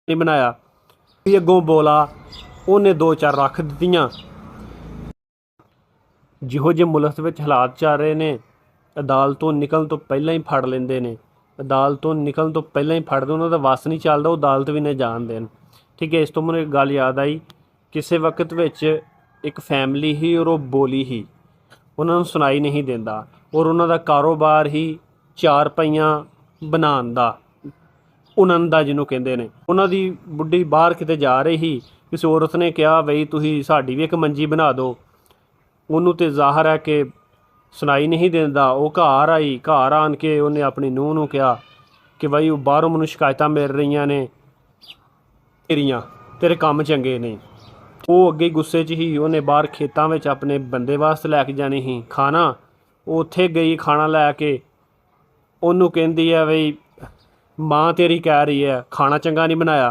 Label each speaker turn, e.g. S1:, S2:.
S1: नहीं बनाया। भी अगों बोला उन्हें दो चार रख दित्तियां। ਜਿਹੋ ਜਿਹੇ ਮੁਲਕ ਵਿੱਚ ਹਾਲਾਤ ਚੱਲ ਰਹੇ ਨੇ, ਅਦਾਲਤੋਂ ਨਿਕਲਣ ਤੋਂ ਪਹਿਲਾਂ ਹੀ ਫੜ ਲੈਂਦੇ ਨੇ। ਅਦਾਲਤੋਂ ਨਿਕਲਣ ਤੋਂ ਪਹਿਲਾਂ ਹੀ ਫੜਦੇ, ਉਹਨਾਂ ਦਾ ਵੱਸ ਨਹੀਂ ਚੱਲਦਾ ਉਹ ਅਦਾਲਤ ਵੀ ਨਾ ਜਾਣ ਦੇਣ। ਠੀਕ ਹੈ। ਇਸ ਤੋਂ ਮੈਨੂੰ ਇੱਕ ਗੱਲ ਯਾਦ ਆਈ, ਕਿਸੇ ਵਕਤ ਵਿੱਚ ਇੱਕ ਫੈਮਿਲੀ ਹੀ ਔਰ ਉਹ ਬੋਲੀ ਹੀ, ਉਹਨਾਂ ਨੂੰ ਸੁਣਾਈ ਨਹੀਂ ਦਿੰਦਾ ਔਰ ਉਹਨਾਂ ਦਾ ਕਾਰੋਬਾਰ ਹੀ ਚਾਰ ਪਹੀਆਂ ਬਣਾਉਣ ਦਾ, ਉਣਨ ਦਾ ਜਿਹਨੂੰ ਕਹਿੰਦੇ ਨੇ। ਉਹਨਾਂ ਦੀ ਬੁੱਢੀ ਬਾਹਰ ਕਿਤੇ ਜਾ ਰਹੀ ਸੀ, ਕਿਸੇ ਔਰਤ ਨੇ ਕਿਹਾ ਬਈ ਤੁਸੀਂ ਸਾਡੀ ਵੀ ਇੱਕ ਮੰਜੀ ਬਣਾ ਦਿਓ। ਉਹਨੂੰ ਤਾਂ ਜ਼ਾਹਰ ਹੈ ਕਿ ਸੁਣਾਈ ਨਹੀਂ ਦਿੰਦਾ। ਉਹ ਘਰ ਆਈ, ਘਰ ਆਣ ਕੇ ਉਹਨੇ ਆਪਣੀ ਨੂੰਹ ਨੂੰ ਕਿਹਾ ਕਿ ਬਾਈ ਉਹ ਬਾਹਰੋਂ ਮੈਨੂੰ ਸ਼ਿਕਾਇਤਾਂ ਮਿਲ ਰਹੀਆਂ ਨੇ ਤੇਰੀਆਂ, ਤੇਰੇ ਕੰਮ ਚੰਗੇ ਨਹੀਂ। ਉਹ ਅੱਗੇ ਗੁੱਸੇ 'ਚ ਹੀ, ਉਹਨੇ ਬਾਹਰ ਖੇਤਾਂ ਵਿੱਚ ਆਪਣੇ ਬੰਦੇ ਵਾਸਤੇ ਲੈ ਕੇ ਜਾਣੀ ਸੀ ਖਾਣਾ। ਉਹ ਉੱਥੇ ਗਈ ਖਾਣਾ ਲੈ ਕੇ, ਉਹਨੂੰ ਕਹਿੰਦੀ ਹੈ ਬਈ ਮਾਂ ਤੇਰੀ ਕਹਿ ਰਹੀ ਹੈ ਖਾਣਾ ਚੰਗਾ ਨਹੀਂ ਬਣਾਇਆ।